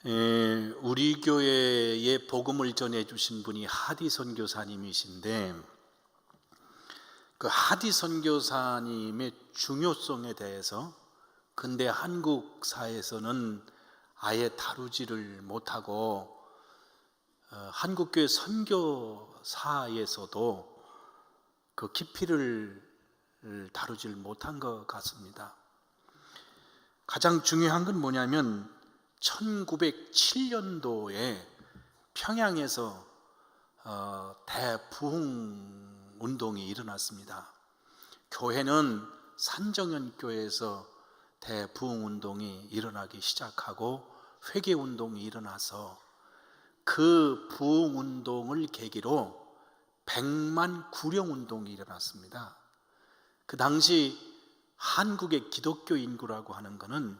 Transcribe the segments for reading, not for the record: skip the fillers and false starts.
우리 교회에 복음을 전해주신 분이 하디 선교사님이신데, 그 하디 선교사님의 중요성에 대해서 근대 한국 사회에서는 아예 다루지를 못하고 한국교회 선교사에서도 그 깊이를 다루질 못한 것 같습니다. 가장 중요한 건 뭐냐면 1907년도에 평양에서 대부흥 운동이 일어났습니다. 교회는 산정연 교회에서 대부흥 운동이 일어나기 시작하고 회개 운동이 일어나서 그 부흥 운동을 계기로 100만 구령 운동이 일어났습니다. 그 당시 한국의 기독교 인구라고 하는 것은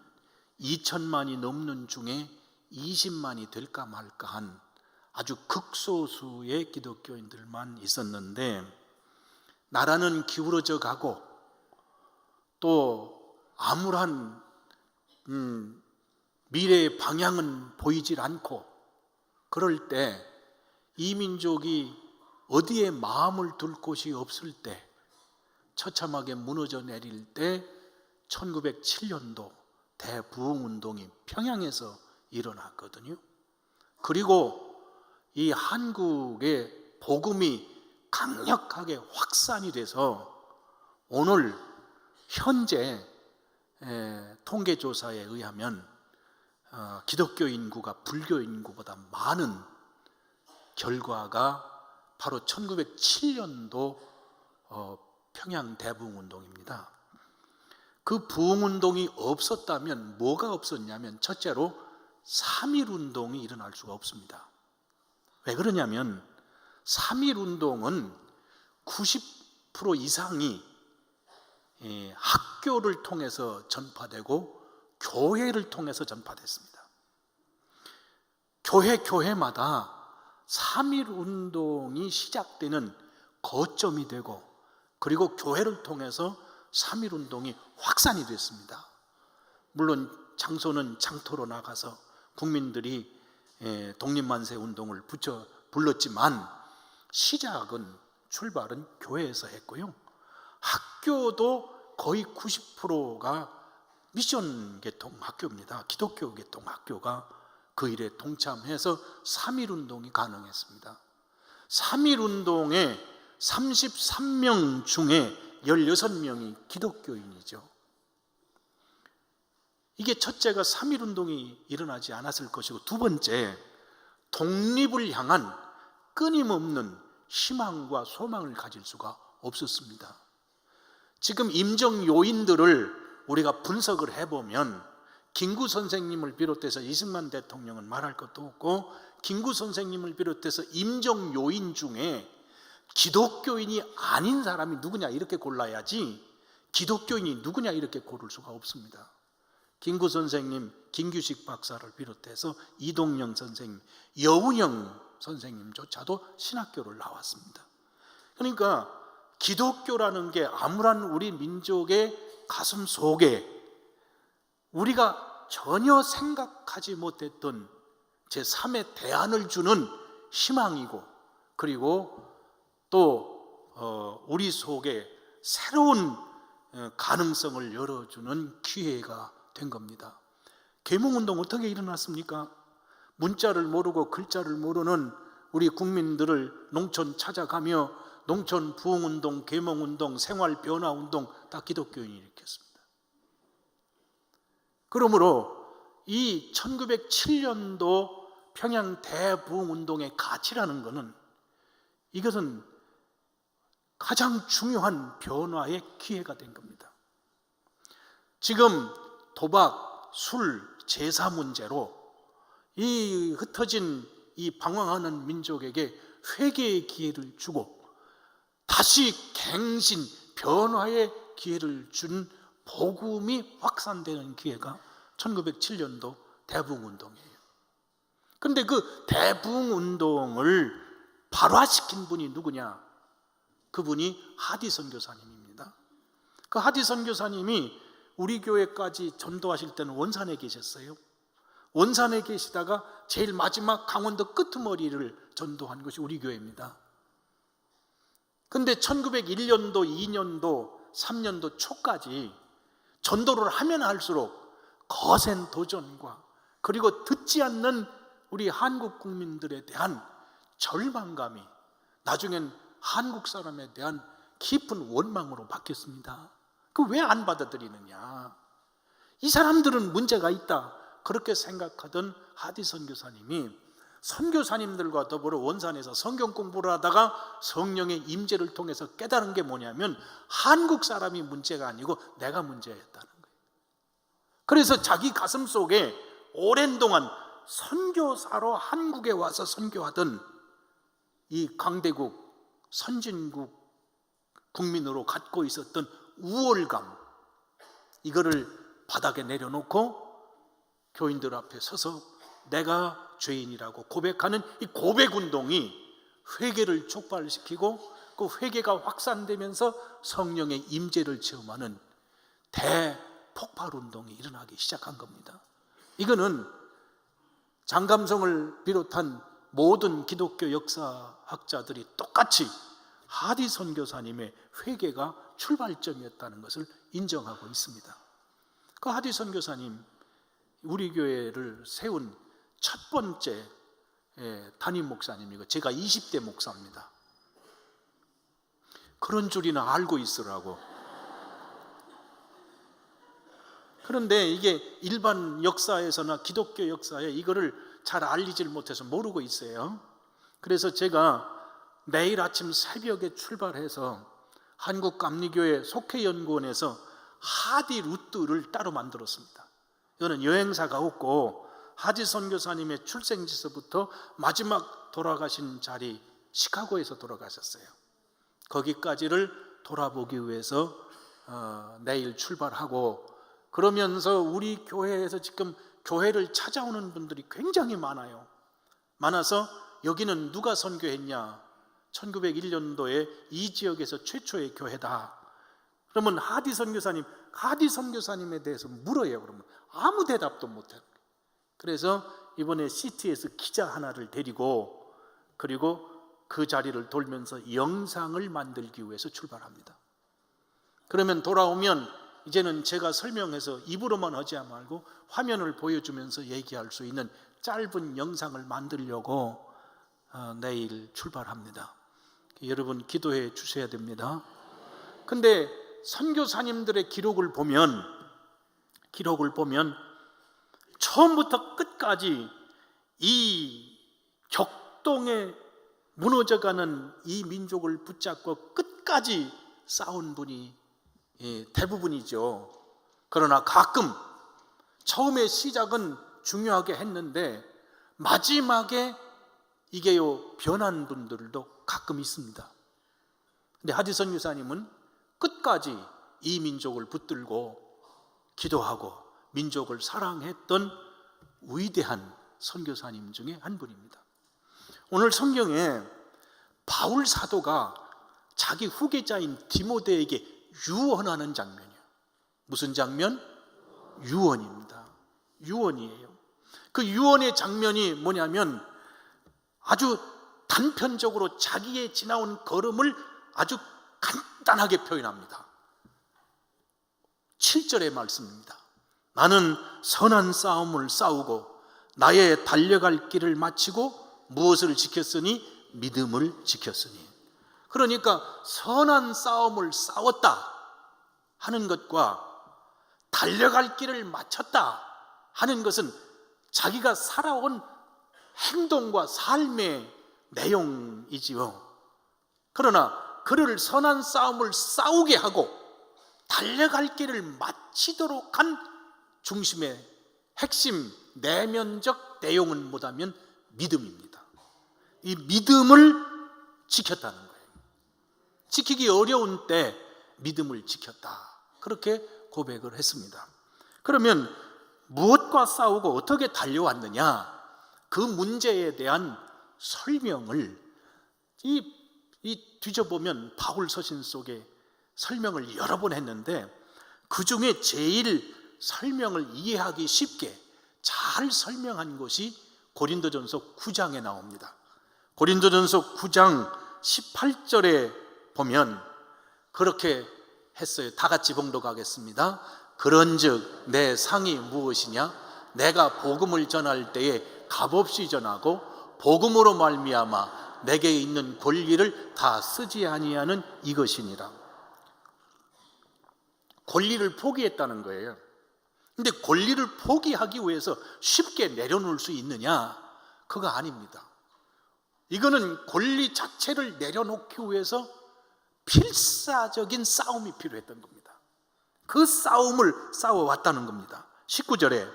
2천만이 넘는 중에 20만이 될까 말까한 아주 극소수의 기독교인들만 있었는데, 나라는 기울어져 가고 또 아무런 미래의 방향은 보이질 않고, 그럴 때 이 민족이 어디에 마음을 둘 곳이 없을 때, 처참하게 무너져 내릴 때 1907년도 대부흥운동이 평양에서 일어났거든요. 그리고 이 한국의 복음이 강력하게 확산이 돼서 오늘 현재 통계조사에 의하면 기독교 인구가 불교 인구보다 많은 결과가 바로 1907년도 평양 대부흥운동입니다. 그 부흥운동이 없었다면 뭐가 없었냐면, 첫째로 3.1운동이 일어날 수가 없습니다. 왜 그러냐면 3.1운동은 90% 이상이 학교를 통해서 전파되고 교회를 통해서 전파됐습니다. 교회마다 3.1운동이 시작되는 거점이 되고, 그리고 교회를 통해서 3.1운동이 확산이 됐습니다. 물론 장소는 장터로 나가서 국민들이 독립만세 운동을 불렀지만 출발은 교회에서 했고요. 학교도 거의 90%가 미션 계통 학교입니다. 기독교 계통 학교가 그 일에 동참해서 3.1운동이 가능했습니다. 3.1운동에 33명 중에 16명이 기독교인이죠. 이게 첫째가 3.1운동이 일어나지 않았을 것이고, 두 번째, 독립을 향한 끊임없는 희망과 소망을 가질 수가 없었습니다. 지금 임정 요인들을 우리가 분석을 해보면, 김구 선생님을 비롯해서 이승만 대통령은 말할 것도 없고, 김구 선생님을 비롯해서 임정 요인 중에 기독교인이 아닌 사람이 누구냐 이렇게 골라야지, 기독교인이 누구냐 이렇게 고를 수가 없습니다. 김구 선생님, 김규식 박사를 비롯해서 이동영 선생님, 여운형 선생님조차도 신학교를 나왔습니다. 그러니까 기독교라는 게 아무런 우리 민족의 가슴 속에 우리가 전혀 생각하지 못했던 제3의 대안을 주는 희망이고, 그리고 또 우리 속에 새로운 가능성을 열어주는 기회가 된 겁니다. 계몽운동 어떻게 일어났습니까? 문자를 모르고 글자를 모르는 우리 국민들을 농촌 찾아가며 농촌 부흥운동, 계몽운동, 생활변화운동 다 기독교인이 일으켰습니다. 그러므로 이 1907년도 평양 대부흥운동의 가치라는 것은, 이것은 가장 중요한 변화의 기회가 된 겁니다. 지금 도박, 술, 제사 문제로 이 흩어진 이 방황하는 민족에게 회개의 기회를 주고 다시 갱신, 변화의 기회를 준 복음이 확산되는 기회가 1907년도 대부흥운동이에요. 그런데 그 대부흥운동을 발화시킨 분이 누구냐? 그분이 하디 선교사님입니다. 그 하디 선교사님이 우리 교회까지 전도하실 때는 원산에 계셨어요. 원산에 계시다가 제일 마지막 강원도 끄트머리를 전도한 것이 우리 교회입니다. 근데 1901년도, 2년도, 3년도 초까지 전도를 하면 할수록 거센 도전과 그리고 듣지 않는 우리 한국 국민들에 대한 절망감이 나중엔 한국 사람에 대한 깊은 원망으로 바뀌었습니다. 그 왜 안 받아들이느냐? 이 사람들은 문제가 있다, 그렇게 생각하던 하디 선교사님이 선교사님들과 더불어 원산에서 성경 공부를 하다가 성령의 임재를 통해서 깨달은 게 뭐냐면 한국 사람이 문제가 아니고 내가 문제였다는 거예요. 그래서 자기 가슴 속에 오랜 동안 선교사로 한국에 와서 선교하던 이 강대국, 선진국 국민으로 갖고 있었던 우월감, 이거를 바닥에 내려놓고 교인들 앞에 서서 내가 죄인이라고 고백하는 이 고백운동이 회개를 촉발시키고 그 회개가 확산되면서 성령의 임재를 체험하는 대폭발운동이 일어나기 시작한 겁니다. 이거는 장감성을 비롯한 모든 기독교 역사학자들이 똑같이 하디 선교사님의 회개가 출발점이었다는 것을 인정하고 있습니다. 그 하디 선교사님, 우리 교회를 세운 첫 번째 담임 목사님이고 제가 20대 목사입니다. 그런 줄이나 알고 있으라고. 그런데 이게 일반 역사에서나 기독교 역사에 이거를 잘 알리질 못해서 모르고 있어요. 그래서 제가 매일 아침 새벽에 출발해서 한국감리교회 속회연구원에서 하디 루트를 따로 만들었습니다. 이거는 여행사가 없고 하디 선교사님의 출생지서부터 마지막 돌아가신 자리 시카고에서 돌아가셨어요. 거기까지를 돌아보기 위해서 내일 출발하고, 그러면서 우리 교회에서 지금 교회를 찾아오는 분들이 굉장히 많아서 여기는 누가 선교했냐? 1901년도에 이 지역에서 최초의 교회다. 그러면 하디 선교사님에 대해서 물어요. 그러면 아무 대답도 못해요. 그래서 이번에 CTS 기자 하나를 데리고, 그리고 그 자리를 돌면서 영상을 만들기 위해서 출발합니다. 그러면 돌아오면 이제는 제가 설명해서 입으로만 하지 말고 화면을 보여주면서 얘기할 수 있는 짧은 영상을 만들려고 내일 출발합니다. 여러분 기도해 주셔야 됩니다. 근데 선교사님들의 기록을 보면 처음부터 끝까지 이 격동에 무너져가는 이 민족을 붙잡고 끝까지 싸운 분이 대부분이죠. 그러나 가끔 처음에 시작은 중요하게 했는데 마지막에 이게요 변한 분들도 가끔 있습니다. 근데 하디 선교사님은 끝까지 이 민족을 붙들고 기도하고 민족을 사랑했던 위대한 선교사님 중에 한 분입니다. 오늘 성경에 바울 사도가 자기 후계자인 디모데에게 유언하는 장면이에요. 무슨 장면? 유언입니다. 유언이에요. 그 유언의 장면이 뭐냐면 아주 단편적으로 자기의 지나온 걸음을 아주 간단하게 표현합니다. 7절의 말씀입니다. 나는 선한 싸움을 싸우고 나의 달려갈 길을 마치고 무엇을 지켰으니? 믿음을 지켰으니. 그러니까 선한 싸움을 싸웠다 하는 것과 달려갈 길을 마쳤다 하는 것은 자기가 살아온 행동과 삶의 내용이지요. 그러나 그를 선한 싸움을 싸우게 하고 달려갈 길을 마치도록 한 중심의 핵심 내면적 내용은 뭐냐면 믿음입니다. 이 믿음을 지켰다는 거예요. 지키기 어려운 때 믿음을 지켰다, 그렇게 고백을 했습니다. 그러면 무엇과 싸우고 어떻게 달려왔느냐, 그 문제에 대한 설명을 뒤져보면 바울 서신 속에 설명을 여러 번 했는데 그 중에 제일 설명을 이해하기 쉽게 잘 설명한 것이 고린도전서 9장에 나옵니다. 고린도전서 9장 18절에 보면 그렇게 했어요. 다 같이 봉독하겠습니다. 그런즉 내 상이 무엇이냐? 내가 복음을 전할 때에 값없이 전하고 복음으로 말미암아 내게 있는 권리를 다 쓰지 아니하는 이것이니라. 권리를 포기했다는 거예요. 근데 권리를 포기하기 위해서 쉽게 내려놓을 수 있느냐? 그거 아닙니다. 이거는 권리 자체를 내려놓기 위해서 필사적인 싸움이 필요했던 겁니다. 그 싸움을 싸워왔다는 겁니다. 19절에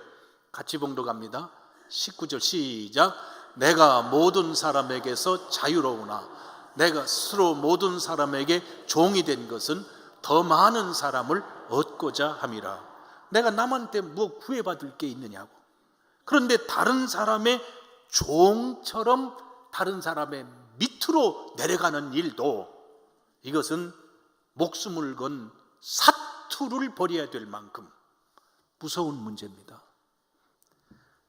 같이 봉독합니다. 19절 시작. 내가 모든 사람에게서 자유로우나 내가 스스로 모든 사람에게 종이 된 것은 더 많은 사람을 얻고자 함이라. 내가 남한테 뭐 구애받을 게 있느냐고. 그런데 다른 사람의 종처럼 다른 사람의 밑으로 내려가는 일도 이것은 목숨을 건 사투를 벌여야 될 만큼 무서운 문제입니다.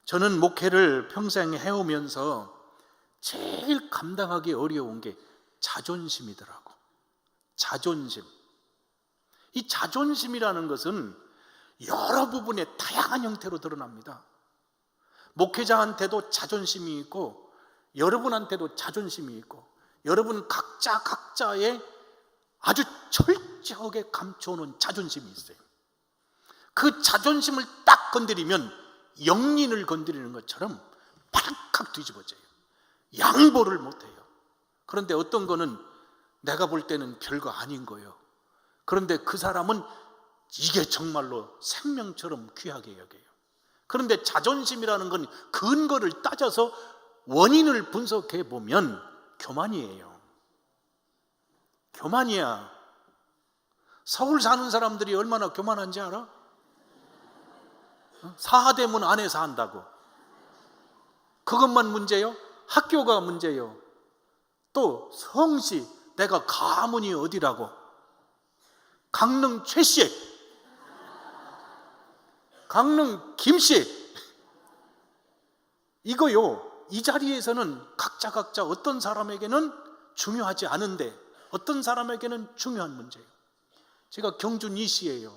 저는 목회를 평생 해오면서 제일 감당하기 어려운 게 자존심이더라고. 자존심. 이 자존심이라는 것은 여러 부분의 다양한 형태로 드러납니다. 목회자한테도 자존심이 있고 여러분한테도 자존심이 있고 여러분 각자의 아주 철저하게 감춰오는 자존심이 있어요. 그 자존심을 딱 건드리면 영린을 건드리는 것처럼 팍팍 뒤집어져요. 양보를 못해요. 그런데 어떤 거는 내가 볼 때는 별거 아닌 거예요. 그런데 그 사람은 이게 정말로 생명처럼 귀하게 여겨요. 그런데 자존심이라는 건 근거를 따져서 원인을 분석해 보면 교만이에요. 교만이야. 서울 사는 사람들이 얼마나 교만한지 알아? 사하대문 안에서 한다고. 그것만 문제요? 학교가 문제요. 또 성씨, 내가 가문이 어디라고. 강릉 최씨, 강릉 김씨. 이거요, 이 자리에서는 각자 어떤 사람에게는 중요하지 않은데 어떤 사람에게는 중요한 문제예요. 제가 경준 이씨예요.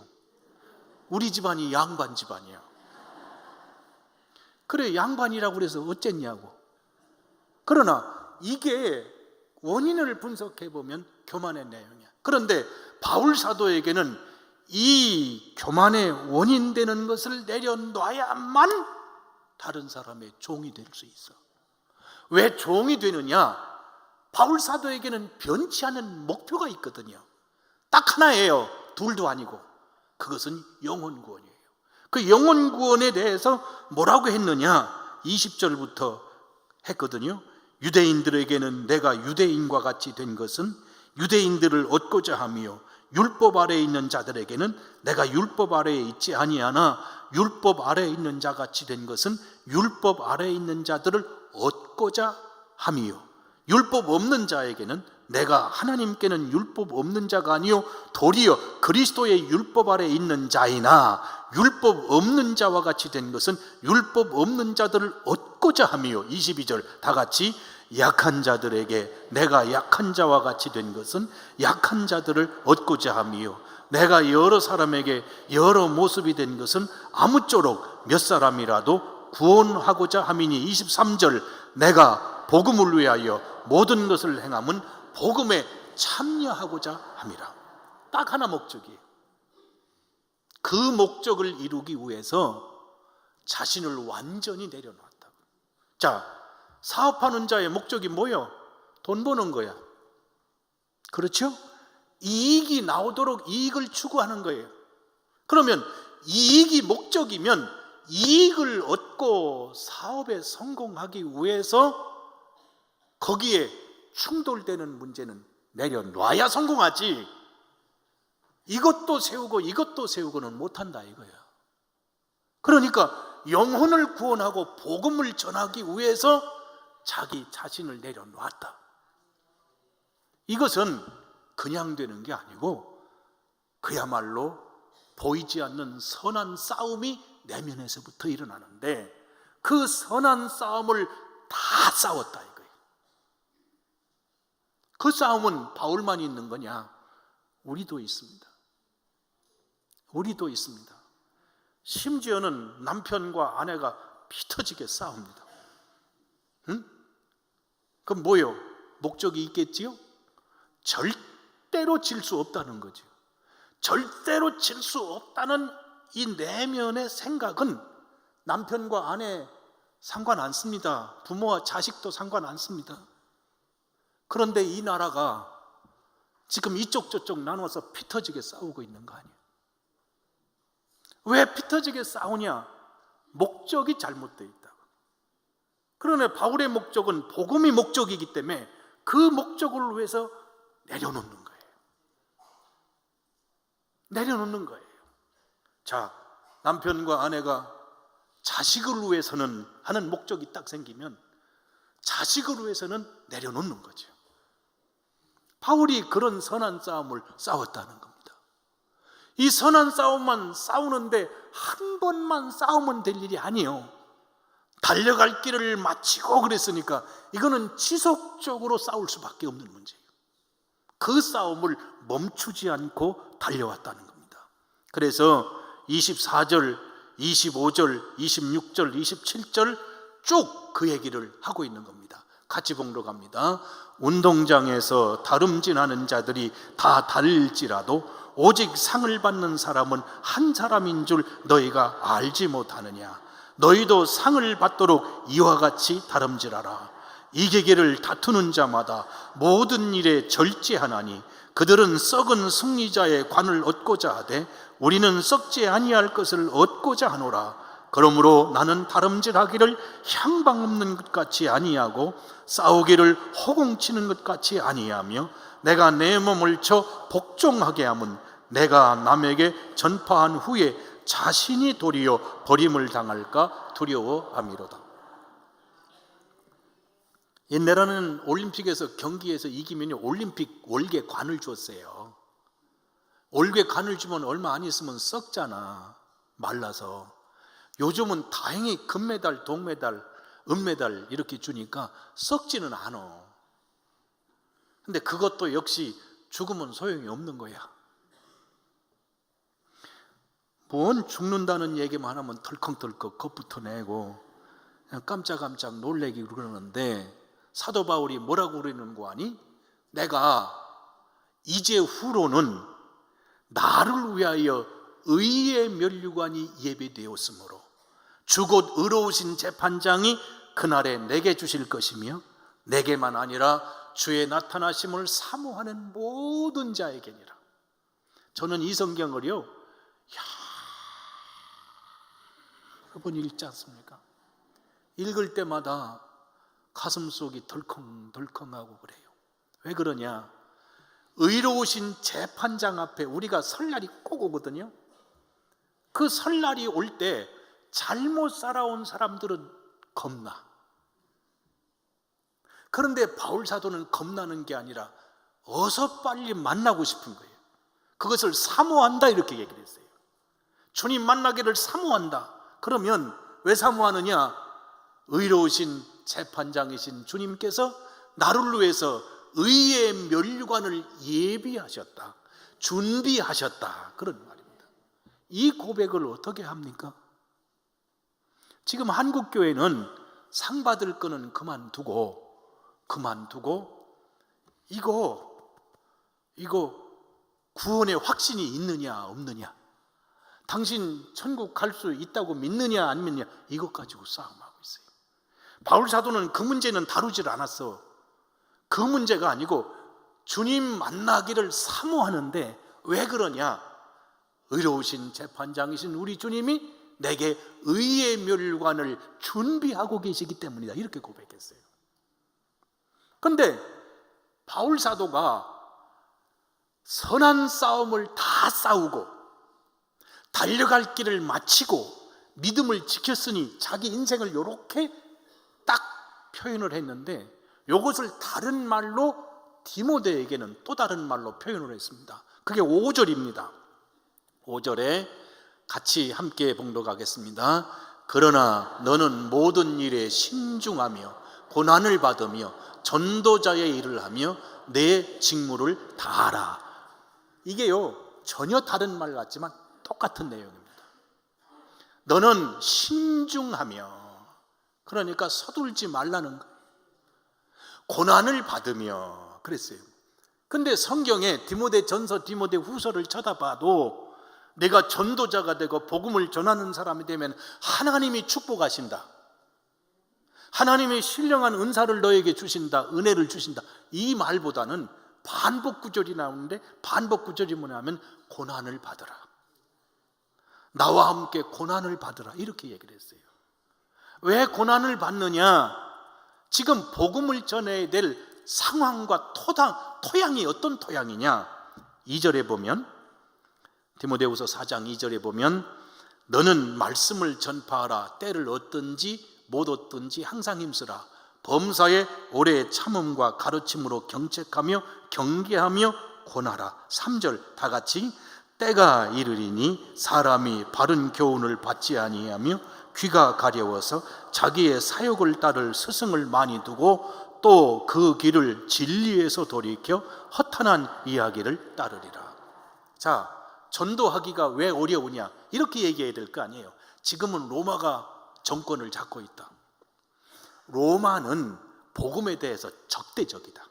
우리 집안이 양반 집안이야. 그래, 양반이라고 그래서 어쨌냐고. 그러나 이게 원인을 분석해 보면 교만의 내용이야. 그런데 바울 사도에게는 이 교만의 원인 되는 것을 내려놔야만 다른 사람의 종이 될 수 있어. 왜 종이 되느냐? 바울 사도에게는 변치 않은 목표가 있거든요. 딱 하나예요. 둘도 아니고. 그것은 영혼 구원이에요. 그 영혼 구원에 대해서 뭐라고 했느냐? 20절부터 했거든요. 유대인들에게는 내가 유대인과 같이 된 것은 유대인들을 얻고자 하며 율법 아래에 있는 자들에게는 내가 율법 아래에 있지 아니하나 율법 아래에 있는 자같이 된 것은 율법 아래에 있는 자들을 얻고자 함이요 율법 없는 자에게는 내가 하나님께는 율법 없는 자가 아니요 도리어 그리스도의 율법 아래에 있는 자이나 율법 없는 자와 같이 된 것은 율법 없는 자들을 얻고자 함이요 22절 다 같이 약한 자들에게 내가 약한 자와 같이 된 것은 약한 자들을 얻고자 함이요 내가 여러 사람에게 여러 모습이 된 것은 아무쪼록 몇 사람이라도 구원하고자 함이니 23절 내가 복음을 위하여 모든 것을 행함은 복음에 참여하고자 함이라. 딱 하나 목적이에요. 그 목적을 이루기 위해서 자신을 완전히 내려놨다. 자, 사업하는 자의 목적이 뭐예요? 돈 버는 거야. 그렇죠? 이익이 나오도록 이익을 추구하는 거예요. 그러면 이익이 목적이면 이익을 얻고 사업에 성공하기 위해서 거기에 충돌되는 문제는 내려놔야 성공하지. 이것도 세우고 이것도 세우고는 못한다 이거야. 그러니까 영혼을 구원하고 복음을 전하기 위해서 자기 자신을 내려놨다. 이것은 그냥 되는 게 아니고 그야말로 보이지 않는 선한 싸움이 내면에서부터 일어나는데 그 선한 싸움을 다 싸웠다 이거예요. 그 싸움은 바울만 있는 거냐? 우리도 있습니다. 우리도 있습니다. 심지어는 남편과 아내가 피 터지게 싸웁니다. 응? 그럼 뭐요? 목적이 있겠지요? 절대로 질 수 없다는 거죠. 절대로 질 수 없다는 이 내면의 생각은 남편과 아내 상관 안 씁니다. 부모와 자식도 상관 안 씁니다. 그런데 이 나라가 지금 이쪽 저쪽 나눠서 피 터지게 싸우고 있는 거 아니에요? 왜 피 터지게 싸우냐? 목적이 잘못되어 있다고. 그러나 바울의 목적은 복음이 목적이기 때문에 그 목적을 위해서 내려놓는 거예요. 내려놓는 거예요. 자, 남편과 아내가 자식을 위해서는 하는 목적이 딱 생기면 자식을 위해서는 내려놓는 거죠. 바울이 그런 선한 싸움을 싸웠다는 겁니다. 이 선한 싸움만 싸우는데 한 번만 싸우면 될 일이 아니에요. 달려갈 길을 마치고 그랬으니까 이거는 지속적으로 싸울 수밖에 없는 문제예요. 그 싸움을 멈추지 않고 달려왔다는 겁니다. 그래서 24절, 25절, 26절, 27절 쭉 그 얘기를 하고 있는 겁니다. 같이 봉로 갑니다. 운동장에서 다름질하는 자들이 다 다를지라도 오직 상을 받는 사람은 한 사람인 줄 너희가 알지 못하느냐. 너희도 상을 받도록 이와 같이 다름질하라. 이기기를 다투는 자마다 모든 일에 절제하나니 그들은 썩은 승리자의 관을 얻고자 하되 우리는 썩지 아니할 것을 얻고자 하노라. 그러므로 나는 다름질하기를 향방 없는 것 같이 아니하고 싸우기를 호공치는 것 같이 아니하며 내가 내 몸을 쳐 복종하게 함은 내가 남에게 전파한 후에 자신이 도리어 버림을 당할까 두려워함이로다. 옛날에는 올림픽에서 경기에서 이기면 올림픽 올개 관을 줬어요. 올개 관을 주면 얼마 안 있으면 썩잖아, 말라서. 요즘은 다행히 금메달, 동메달, 은메달 이렇게 주니까 썩지는 않아. 근데 그것도 역시 죽으면 소용이 없는 거야. 뭔 죽는다는 얘기만 하면 덜컹덜컹 겁부터 내고 그냥 깜짝깜짝 놀래기 그러는데 사도 바울이 뭐라고 그러는 거 아니? 내가 이제 후로는 나를 위하여 의의 면류관이 예비되었으므로 주 곧 의로우신 재판장이 그날에 내게 주실 것이며 내게만 아니라 주의 나타나심을 사모하는 모든 자에게니라. 저는 이 성경을요 여러 번 읽지 않습니까? 읽을 때마다 가슴속이 덜컹덜컹하고 그래요. 왜 그러냐? 의로우신 재판장 앞에 우리가 설날이 꼭 오거든요. 그 설날이 올 때 잘못 살아온 사람들은 겁나. 그런데 바울 사도는 겁나는 게 아니라 어서 빨리 만나고 싶은 거예요. 그것을 사모한다 이렇게 얘기를 했어요. 주님 만나기를 사모한다. 그러면 왜 사모하느냐? 의로우신 재판장이신 주님께서 나를 위해서 의의 면류관을 예비하셨다, 준비하셨다, 그런 말입니다. 이 고백을 어떻게 합니까? 지금 한국교회는 상 받을 거는 그만두고 이거 구원의 확신이 있느냐 없느냐, 당신 천국 갈 수 있다고 믿느냐 안 믿느냐, 이것 가지고 싸움하고 있어요. 바울 사도는 그 문제는 다루질 않았어. 그 문제가 아니고 주님 만나기를 사모하는데 왜 그러냐? 의로우신 재판장이신 우리 주님이 내게 의의 면류관을 준비하고 계시기 때문이다, 이렇게 고백했어요. 그런데 바울 사도가 선한 싸움을 다 싸우고 달려갈 길을 마치고 믿음을 지켰으니 자기 인생을 이렇게 딱 표현을 했는데, 이것을 다른 말로 디모데에게는 또 다른 말로 표현을 했습니다. 그게 5절입니다. 5절에 같이 함께 봉독하겠습니다. 그러나 너는 모든 일에 신중하며 고난을 받으며 전도자의 일을 하며 내 직무를 다하라. 이게요, 전혀 다른 말 같지만 똑같은 내용입니다. 너는 신중하며, 그러니까 서둘지 말라는 거예요. 고난을 받으며 그랬어요. 근데 성경에 디모데전서, 디모데후서를 쳐다봐도 내가 전도자가 되고 복음을 전하는 사람이 되면 하나님이 축복하신다, 하나님이 신령한 은사를 너에게 주신다, 은혜를 주신다, 이 말보다는 반복구절이 나오는데, 반복구절이 뭐냐면 고난을 받으라, 나와 함께 고난을 받으라, 이렇게 얘기를 했어요. 왜 고난을 받느냐? 지금 복음을 전해야 될 상황과 토양이 어떤 토양이냐? 2절에 보면, 디모데후서 4장 2절에 보면 너는 말씀을 전파하라. 때를 얻든지 못 얻든지 항상 힘쓰라. 범사에 오래 참음과 가르침으로 경책하며 경계하며 권하라. 3절 다 같이, 때가 이르리니 사람이 바른 교훈을 받지 아니하며 귀가 가려워서 자기의 사욕을 따를 스승을 많이 두고 또 그 길을 진리에서 돌이켜 허탄한 이야기를 따르리라. 자, 전도하기가 왜 어려우냐? 이렇게 얘기해야 될 거 아니에요. 지금은 로마가 정권을 잡고 있다. 로마는 복음에 대해서 적대적이다.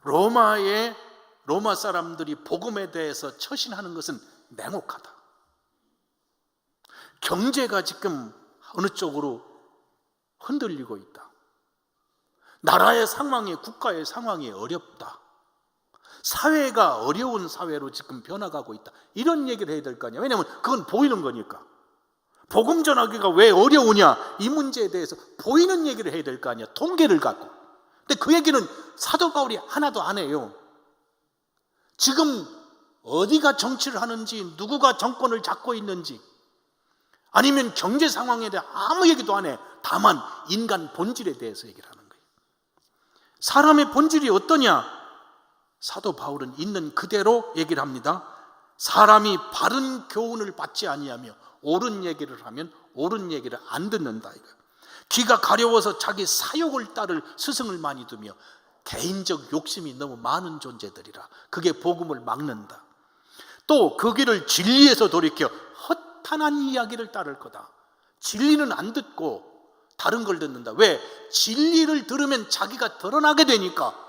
로마 사람들이 복음에 대해서 처신하는 것은 냉혹하다. 경제가 지금 어느 쪽으로 흔들리고 있다. 나라의 상황이, 국가의 상황이 어렵다. 사회가 어려운 사회로 지금 변화가고 있다. 이런 얘기를 해야 될 거 아니야. 왜냐하면 그건 보이는 거니까. 복음 전하기가 왜 어려우냐, 이 문제에 대해서 보이는 얘기를 해야 될 거 아니야. 통계를 갖고. 근데 그 얘기는 사도 바울이 하나도 안 해요. 지금 어디가 정치를 하는지, 누구가 정권을 잡고 있는지, 아니면 경제 상황에 대해 아무 얘기도 안 해. 다만 인간 본질에 대해서 얘기를 하는 거예요. 사람의 본질이 어떠냐? 사도 바울은 있는 그대로 얘기를 합니다. 사람이 바른 교훈을 받지 아니하며 옳은 얘기를 하면 옳은 얘기를 안 듣는다, 이거예요. 귀가 가려워서 자기 사욕을 따를 스승을 많이 두며, 개인적 욕심이 너무 많은 존재들이라 그게 복음을 막는다. 또 그 길을 진리에서 돌이켜 허탄한 이야기를 따를 거다. 진리는 안 듣고 다른 걸 듣는다. 왜? 진리를 들으면 자기가 드러나게 되니까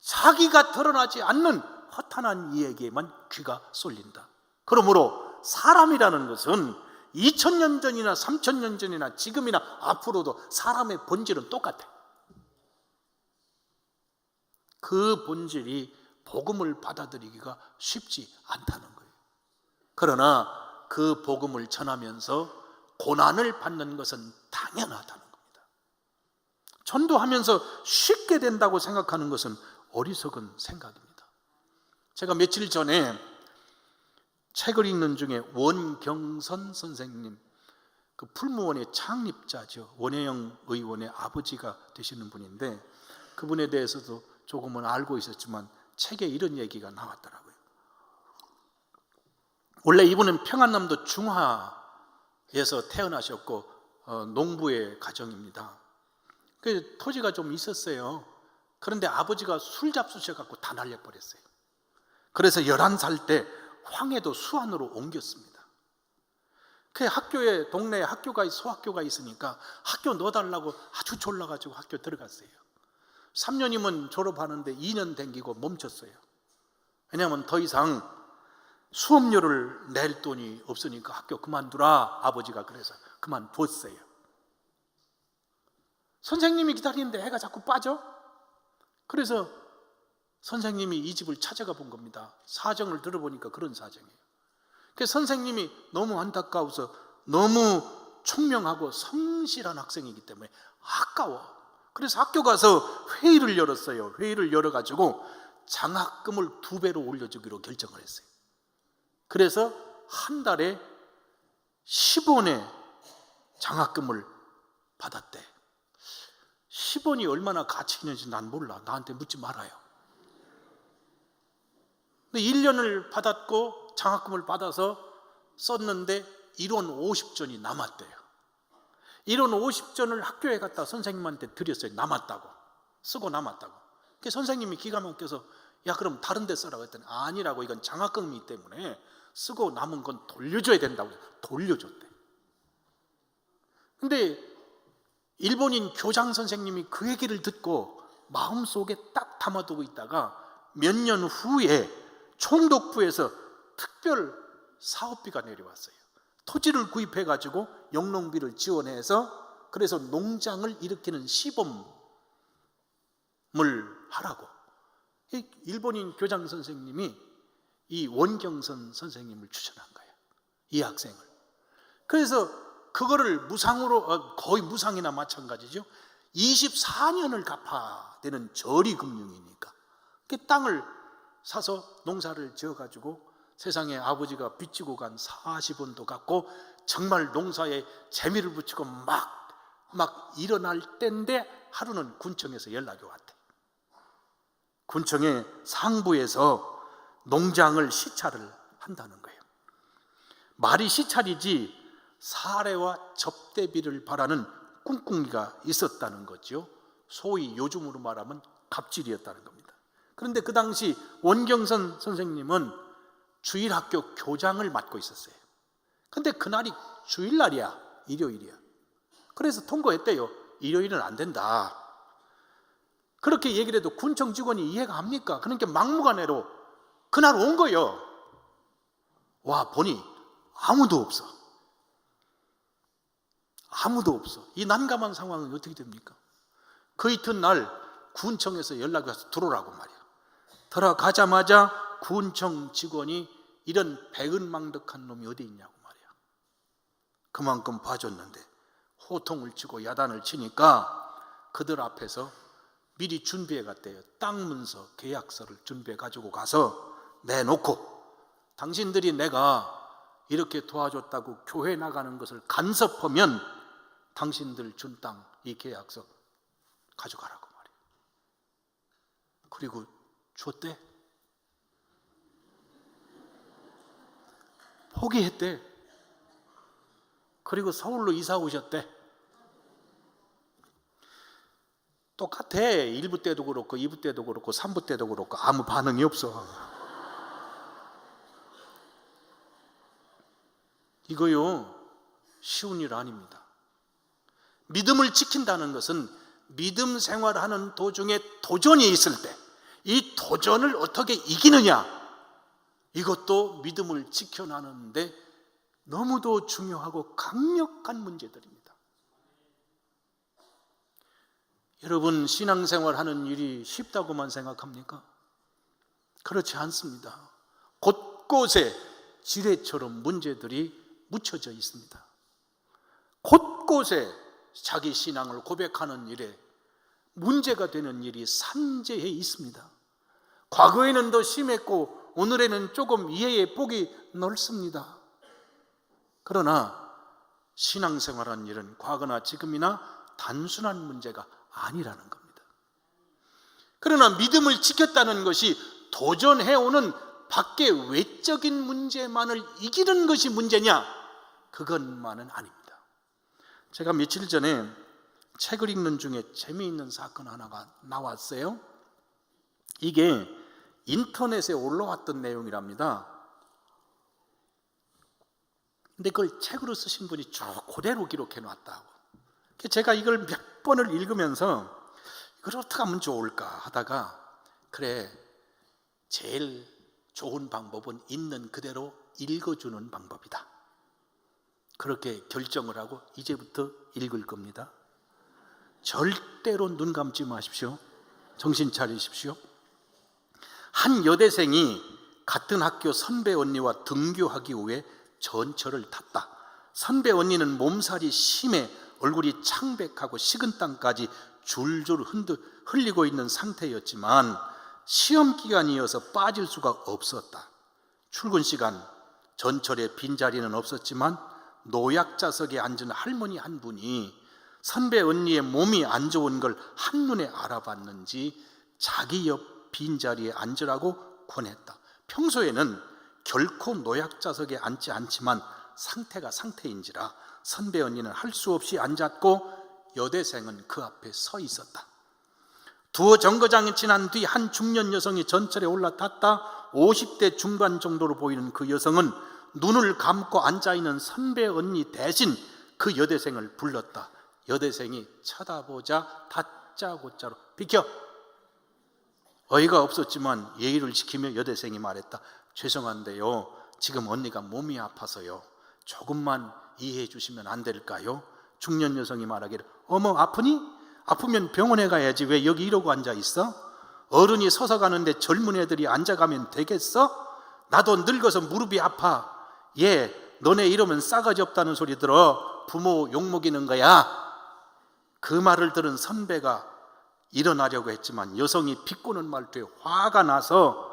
자기가 드러나지 않는 허탄한 이야기에만 귀가 쏠린다. 그러므로 사람이라는 것은 2000년 전이나 3000년 전이나 지금이나 앞으로도 사람의 본질은 똑같아. 그 본질이 복음을 받아들이기가 쉽지 않다는 거예요. 그러나 그 복음을 전하면서 고난을 받는 것은 당연하다는 겁니다. 전도하면서 쉽게 된다고 생각하는 것은 어리석은 생각입니다. 제가 며칠 전에 책을 읽는 중에 원경선 선생님, 그 풀무원의 창립자죠. 원혜영 의원의 아버지가 되시는 분인데, 그분에 대해서도 조금은 알고 있었지만 책에 이런 얘기가 나왔더라고요. 원래 이분은 평안남도 중화에서 태어나셨고 농부의 가정입니다. 그 토지가 좀 있었어요. 그런데 아버지가 술 잡수셔갖고 다 날려버렸어요. 그래서 11살 때 황해도 수안으로 옮겼습니다. 그 학교에, 동네에 소학교가 있으니까 학교 넣어달라고 아주 졸라가지고 학교 들어갔어요. 3년이면 졸업하는데 2년 댕기고 멈췄어요. 왜냐하면 더 이상 수업료를 낼 돈이 없으니까 학교 그만두라, 아버지가 그래서 그만뒀어요. 선생님이 기다리는데 애가 자꾸 빠져. 그래서 선생님이 이 집을 찾아가 본 겁니다. 사정을 들어보니까 그런 사정이에요. 그래서 선생님이 너무 안타까워서, 너무 총명하고 성실한 학생이기 때문에 아까워. 그래서 학교 가서 회의를 열었어요. 회의를 열어가지고 장학금을 2배로 올려주기로 결정을 했어요. 그래서 한 달에 10원의 장학금을 받았대. 10원이 얼마나 가치 있는지 난 몰라. 나한테 묻지 말아요. 1년을 받았고 장학금을 받아서 썼는데 이론 50전이 남았대요. 이론 50전을 학교에 갔다 선생님한테 드렸어요. 남았다고. 쓰고 남았다고. 그래서 선생님이 기가 막혀서 야 그럼 다른 데 써라고 했더니 아니라고, 이건 장학금이기 때문에 쓰고 남은 건 돌려줘야 된다고. 돌려줬대. 근데 일본인 교장 선생님이 그 얘기를 듣고 마음속에 딱 담아두고 있다가 몇 년 후에 총독부에서 특별 사업비가 내려왔어요. 토지를 구입해가지고 영농비를 지원해서 그래서 농장을 일으키는 시범을 하라고. 일본인 교장 선생님이 이 원경선 선생님을 추천한 거예요. 이 학생을. 그래서 그거를 무상으로, 거의 무상이나 마찬가지죠. 24년을 갚아야 되는 저리금융이니까 그 땅을 사서 농사를 지어가지고 세상에 아버지가 빚지고 간 40원도 갚고 정말 농사에 재미를 붙이고 막 일어날 때인데 하루는 군청에서 연락이 왔대. 군청의 상부에서 농장을 시찰을 한다는 거예요. 말이 시찰이지 사례와 접대비를 바라는 꿍꿍이가 있었다는 거죠. 소위 요즘으로 말하면 갑질이었다는 겁니다. 그런데 그 당시 원경선 선생님은 주일학교 교장을 맡고 있었어요. 근데 그날이 주일날이야, 일요일이야. 그래서 통보했대요. 일요일은 안 된다. 그렇게 얘기를 해도 군청 직원이 이해가 합니까? 그러니까 막무가내로 그날 온 거예요. 와 보니 아무도 없어. 아무도 없어. 이 난감한 상황은 어떻게 됩니까? 그 이튿날 군청에서 연락이 와서 들어오라고 말이야. 들어가자마자 군청 직원이 이런 배은망덕한 놈이 어디 있냐고 말이야. 그만큼 봐줬는데 호통을 치고 야단을 치니까 그들 앞에서 미리 준비해 갔대요. 땅 문서, 계약서를 준비해 가지고 가서 내놓고 당신들이 내가 이렇게 도와줬다고 교회 나가는 것을 간섭하면 당신들 준 땅, 이 계약서 가져가라고 말이에요. 그리고 줬대. 포기했대. 그리고 서울로 이사 오셨대. 똑같아. 1부 때도 그렇고 2부 때도 그렇고 3부 때도 그렇고 아무 반응이 없어. 이거요 쉬운 일 아닙니다. 믿음을 지킨다는 것은 믿음 생활하는 도중에 도전이 있을 때 이 도전을 어떻게 이기느냐, 이것도 믿음을 지켜나가는데 너무도 중요하고 강력한 문제들입니다. 여러분 신앙생활 하는 일이 쉽다고만 생각합니까? 그렇지 않습니다. 곳곳에 지뢰처럼 문제들이 묻혀져 있습니다. 곳곳에 자기 신앙을 고백하는 일에 문제가 되는 일이 산재해 있습니다. 과거에는 더 심했고 오늘에는 조금 이해의 폭이 넓습니다. 그러나 신앙생활하는 일은 과거나 지금이나 단순한 문제가 아니라는 겁니다. 그러나 믿음을 지켰다는 것이 도전해오는 밖의 외적인 문제만을 이기는 것이 문제냐? 그것만은 아닙니다. 제가 며칠 전에 책을 읽는 중에 재미있는 사건 하나가 나왔어요. 이게 인터넷에 올라왔던 내용이랍니다. 근데 그걸 책으로 쓰신 분이 쭉 그대로 기록해 놨다고. 제가 이걸 몇 번을 읽으면서 이걸 어떻게 하면 좋을까 하다가 그래, 제일 좋은 방법은 있는 그대로 읽어주는 방법이다. 그렇게 결정을 하고 이제부터 읽을 겁니다. 절대로 눈 감지 마십시오. 정신 차리십시오. 한 여대생이 같은 학교 선배 언니와 등교하기 위해 전철을 탔다. 선배 언니는 몸살이 심해 얼굴이 창백하고 식은땀까지 줄줄 흘리고 있는 상태였지만 시험 기간이어서 빠질 수가 없었다. 출근 시간 전철에 빈자리는 없었지만 노약자석에 앉은 할머니 한 분이 선배 언니의 몸이 안 좋은 걸 한눈에 알아봤는지 자기 옆 빈자리에 앉으라고 권했다. 평소에는 결코 노약자석에 앉지 않지만 상태가 상태인지라 선배 언니는 할 수 없이 앉았고 여대생은 그 앞에 서 있었다. 두어 정거장이 지난 뒤 한 중년 여성이 전철에 올라탔다. 50대 중반 정도로 보이는 그 여성은 눈을 감고 앉아있는 선배 언니 대신 그 여대생을 불렀다. 여대생이 쳐다보자 다짜고짜로 비켜. 어이가 없었지만 예의를 지키며 여대생이 말했다. 죄송한데요, 지금 언니가 몸이 아파서요, 조금만 이해해 주시면 안 될까요? 중년 여성이 말하기를, 어머 아프니? 아프면 병원에 가야지 왜 여기 이러고 앉아 있어? 어른이 서서 가는데 젊은 애들이 앉아가면 되겠어? 나도 늙어서 무릎이 아파. 얘 너네 이러면 싸가지 없다는 소리 들어. 부모 욕먹이는 거야. 그 말을 들은 선배가 일어나려고 했지만 여성이 비꼬는 말투에 화가 나서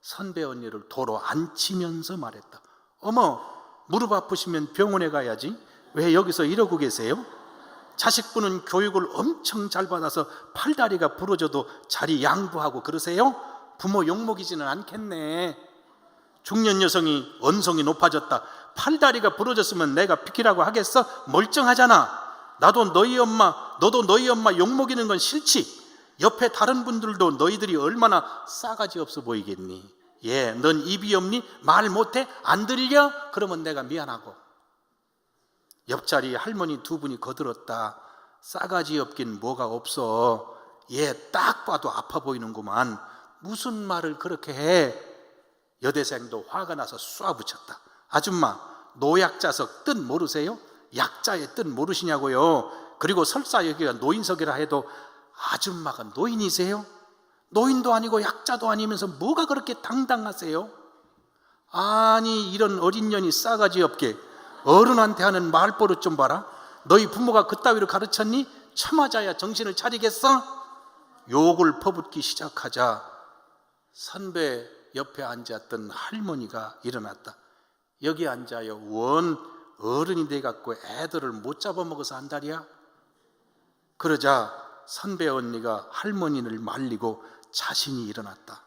선배 언니를 도로 앉히면서 말했다. 어머, 무릎 아프시면 병원에 가야지 왜 여기서 이러고 계세요? 자식분은 교육을 엄청 잘 받아서 팔다리가 부러져도 자리 양보하고 그러세요? 부모 욕먹이지는 않겠네. 중년 여성이 언성이 높아졌다. 팔다리가 부러졌으면 내가 비키라고 하겠어? 멀쩡하잖아. 나도 너희 엄마, 너도 너희 엄마 욕먹이는 건 싫지. 옆에 다른 분들도 너희들이 얼마나 싸가지 없어 보이겠니? 예, 넌 입이 없니? 말 못해? 안 들려? 그러면 내가 미안하고. 옆자리 할머니 두 분이 거들었다. 싸가지 없긴 뭐가 없어. 얘 딱 봐도 아파 보이는구만. 무슨 말을 그렇게 해? 여대생도 화가 나서 쏴붙였다. 아줌마, 노약자석 뜻 모르세요? 약자의 뜻 모르시냐고요? 그리고 설사 여기가 노인석이라 해도 아줌마가 노인이세요? 노인도 아니고 약자도 아니면서 뭐가 그렇게 당당하세요? 아니, 이런 어린 년이 싸가지 없게 어른한테 하는 말버릇 좀 봐라. 너희 부모가 그따위로 가르쳤니? 처맞아야 정신을 차리겠어? 욕을 퍼붓기 시작하자 선배 옆에 앉았던 할머니가 일어났다. 여기 앉아요. 원 어른이 돼갖고 애들을 못 잡아먹어서 한다리야? 그러자 선배 언니가 할머니를 말리고 자신이 일어났다.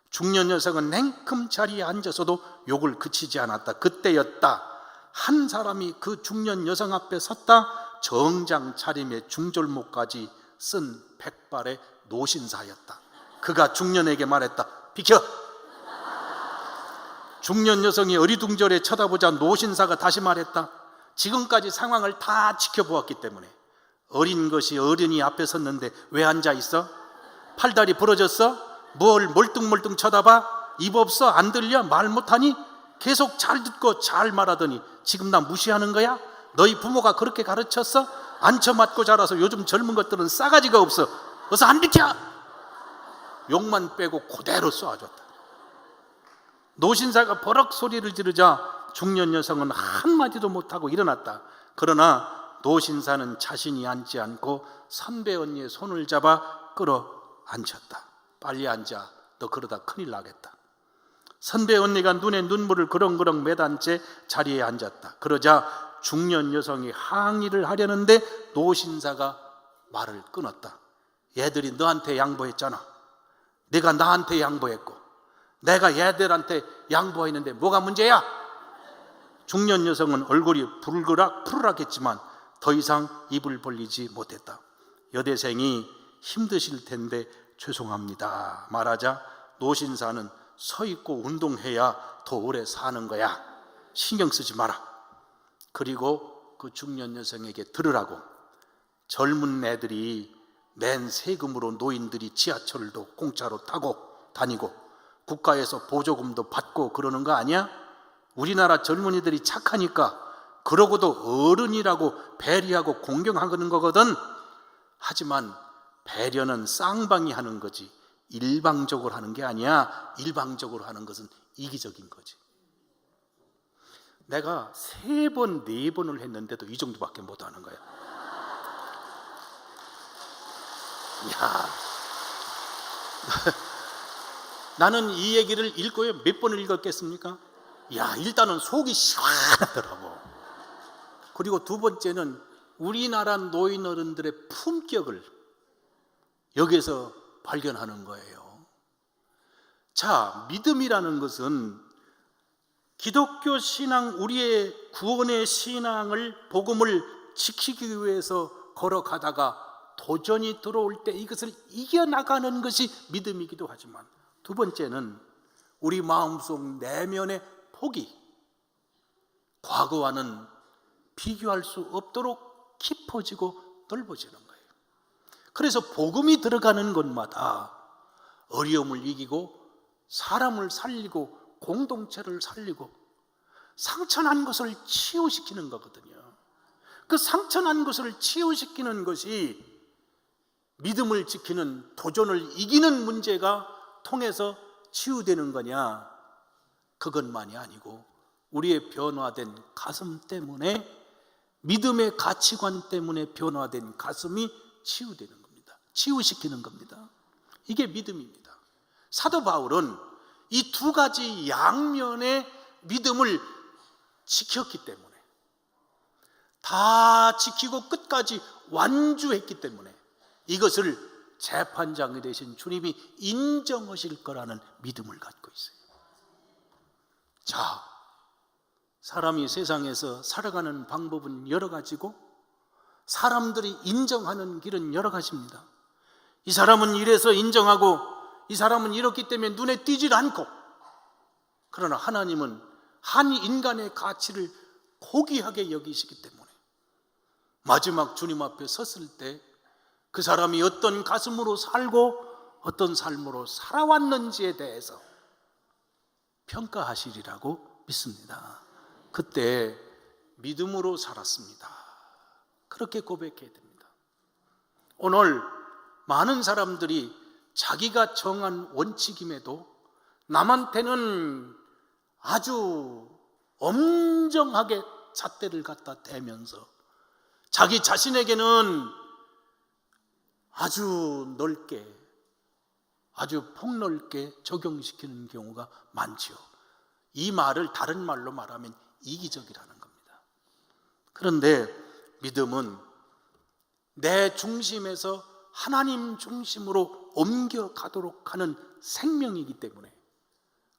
중년 여성은 냉큼 자리에 앉아서도 욕을 그치지 않았다. 그때였다. 한 사람이 그 중년 여성 앞에 섰다. 정장 차림에 중절모까지 쓴 백발의 노신사였다. 그가 중년에게 말했다. 비켜! 중년 여성이 어리둥절해 쳐다보자 노신사가 다시 말했다. 지금까지 상황을 다 지켜보았기 때문에 어린 것이 어른이 앞에 섰는데 왜 앉아 있어? 팔다리 부러졌어? 뭘 멀뚱멀뚱 쳐다봐? 입 없어? 안 들려? 말 못하니? 계속 잘 듣고 잘 말하더니 지금 나 무시하는 거야? 너희 부모가 그렇게 가르쳤어? 앉혀맞고 자라서 요즘 젊은 것들은 싸가지가 없어. 어서 안 비켜! 욕만 빼고 그대로 쏘아줬다. 노신사가 버럭 소리를 지르자 중년 여성은 한마디도 못하고 일어났다. 그러나 노신사는 자신이 앉지 않고 선배 언니의 손을 잡아 끌어앉혔다. 빨리 앉아. 너 그러다 큰일 나겠다. 선배 언니가 눈에 눈물을 그렁그렁 매단 채 자리에 앉았다. 그러자 중년 여성이 항의를 하려는데 노신사가 말을 끊었다. 얘들이 너한테 양보했잖아. 네가 나한테 양보했고 내가 얘들한테 양보했는데 뭐가 문제야? 중년 여성은 얼굴이 푸르락했지만 더 이상 입을 벌리지 못했다. 여대생이 힘드실 텐데 죄송합니다 말하자 노신사는 서 있고 운동해야 더 오래 사는 거야. 신경 쓰지 마라. 그리고 그 중년 여성에게 들으라고. 젊은 애들이 낸 세금으로 노인들이 지하철도 공짜로 타고 다니고 국가에서 보조금도 받고 그러는 거 아니야? 우리나라 젊은이들이 착하니까 그러고도 어른이라고 배려하고 공경하는 거거든. 하지만 배려는 쌍방이 하는 거지 일방적으로 하는 게 아니야. 일방적으로 하는 것은 이기적인 거지. 내가 3번, 4번을 했는데도 이 정도밖에 못 하는 거야. 야, 나는 이 얘기를 읽고요 몇 번을 읽었겠습니까? 야, 일단은 속이 시원하더라고. 그리고 두 번째는 우리나라 노인 어른들의 품격을 여기서 발견하는 거예요. 자, 믿음이라는 것은 기독교 신앙, 우리의 구원의 신앙을, 복음을 지키기 위해서 걸어가다가 도전이 들어올 때 이것을 이겨나가는 것이 믿음이기도 하지만, 두 번째는 우리 마음속 내면의 폭이 과거와는 비교할 수 없도록 깊어지고 넓어지는 거예요. 그래서 복음이 들어가는 곳마다 어려움을 이기고 사람을 살리고 공동체를 살리고 상처난 것을 치유시키는 거거든요. 그 상처난 것을 치유시키는 것이 믿음을 지키는, 도전을 이기는 문제가 통해서 치유되는 거냐? 그것만이 아니고 우리의 변화된 가슴 때문에, 믿음의 가치관 때문에 변화된 가슴이 치유되는 겁니다. 치유시키는 겁니다. 이게 믿음입니다. 사도 바울은 이 두 가지 양면의 믿음을 지켰기 때문에, 다 지키고 끝까지 완주했기 때문에 이것을 재판장이 되신 주님이 인정하실 거라는 믿음을 갖고 있어요. 자, 사람이 세상에서 살아가는 방법은 여러 가지고 사람들이 인정하는 길은 여러 가지입니다. 이 사람은 이래서 인정하고 이 사람은 이렇기 때문에 눈에 띄질 않고, 그러나 하나님은 한 인간의 가치를 고귀하게 여기시기 때문에 마지막 주님 앞에 섰을 때 그 사람이 어떤 가슴으로 살고 어떤 삶으로 살아왔는지에 대해서 평가하시리라고 믿습니다. 그때 믿음으로 살았습니다, 그렇게 고백해야 됩니다. 오늘 많은 사람들이 자기가 정한 원칙임에도 남한테는 아주 엄정하게 잣대를 갖다 대면서 자기 자신에게는 아주 넓게, 아주 폭넓게 적용시키는 경우가 많죠. 이 말을 다른 말로 말하면 이기적이라는 겁니다. 그런데 믿음은 내 중심에서 하나님 중심으로 옮겨가도록 하는 생명이기 때문에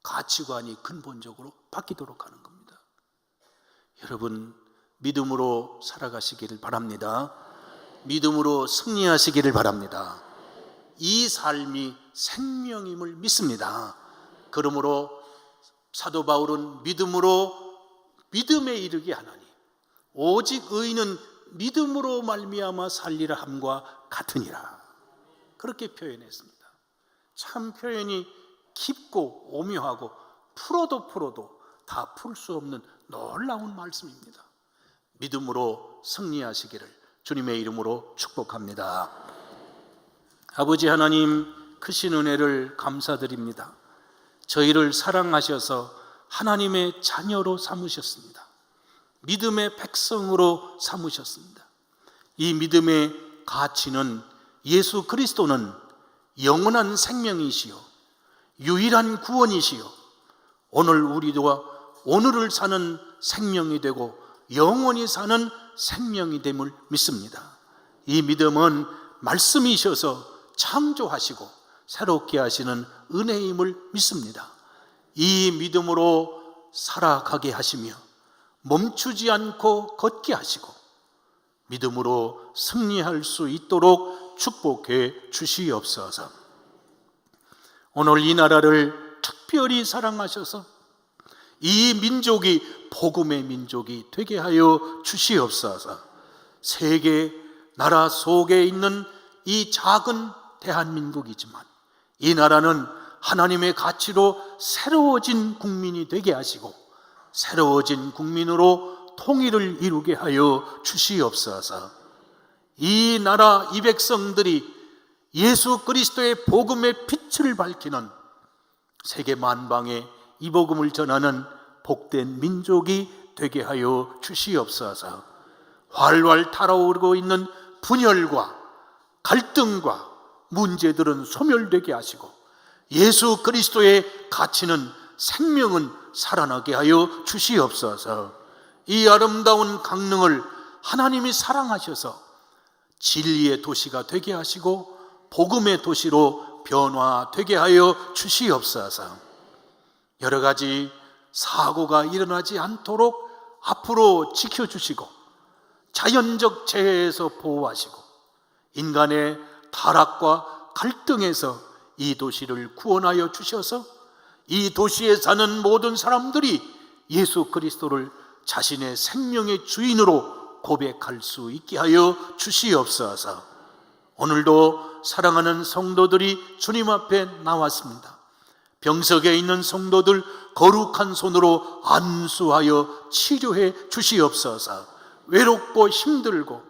가치관이 근본적으로 바뀌도록 하는 겁니다. 여러분, 믿음으로 살아가시기를 바랍니다. 믿음으로 승리하시기를 바랍니다. 이 삶이 생명임을 믿습니다. 그러므로 사도 바울은 믿음으로 믿음에 이르게 하나니 오직 의인은 믿음으로 말미암아 살리라 함과 같으니라, 그렇게 표현했습니다. 참 표현이 깊고 오묘하고 풀어도 다 풀 수 없는 놀라운 말씀입니다. 믿음으로 승리하시기를 주님의 이름으로 축복합니다. 아버지 하나님, 크신 은혜를 감사드립니다. 저희를 사랑하셔서 하나님의 자녀로 삼으셨습니다. 믿음의 백성으로 삼으셨습니다. 이 믿음의 가치는, 예수 그리스도는 영원한 생명이시요 유일한 구원이시요 오늘 우리와 오늘을 사는 생명이 되고 영원히 사는 생명이 됨을 믿습니다. 이 믿음은 말씀이셔서 창조하시고 새롭게 하시는 은혜임을 믿습니다. 이 믿음으로 살아가게 하시며 멈추지 않고 걷게 하시고 믿음으로 승리할 수 있도록 축복해 주시옵소서. 오늘 이 나라를 특별히 사랑하셔서 이 민족이 복음의 민족이 되게 하여 주시옵소서. 세계 나라 속에 있는 이 작은 대한민국이지만 이 나라는 하나님의 가치로 새로워진 국민이 되게 하시고 새로워진 국민으로 통일을 이루게 하여 주시옵소서. 이 나라 이 백성들이 예수 그리스도의 복음의 빛을 밝히는 세계 만방에 이 복음을 전하는 복된 민족이 되게 하여 주시옵소서. 활활 타오르고 있는 분열과 갈등과 문제들은 소멸되게 하시고 예수 그리스도의 가치는, 생명은 살아나게 하여 주시옵소서. 이 아름다운 강릉을 하나님이 사랑하셔서 진리의 도시가 되게 하시고 복음의 도시로 변화되게 하여 주시옵소서. 여러 가지 사고가 일어나지 않도록 앞으로 지켜주시고 자연적 재해에서 보호하시고 인간의 타락과 갈등에서 이 도시를 구원하여 주셔서 이 도시에 사는 모든 사람들이 예수 그리스도를 자신의 생명의 주인으로 고백할 수 있게 하여 주시옵소서. 오늘도 사랑하는 성도들이 주님 앞에 나왔습니다. 병석에 있는 성도들 거룩한 손으로 안수하여 치료해 주시옵소서. 외롭고 힘들고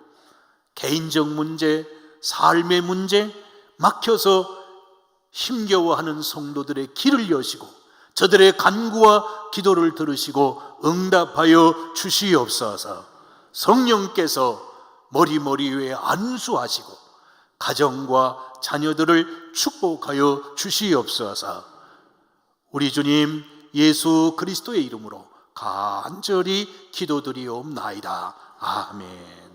개인적 문제, 삶의 문제 막혀서 힘겨워하는 성도들의 길을 여시고 저들의 간구와 기도를 들으시고 응답하여 주시옵소서. 성령께서 머리 위에 안수하시고 가정과 자녀들을 축복하여 주시옵소서. 우리 주님 예수 그리스도의 이름으로 간절히 기도드리옵나이다. 아멘.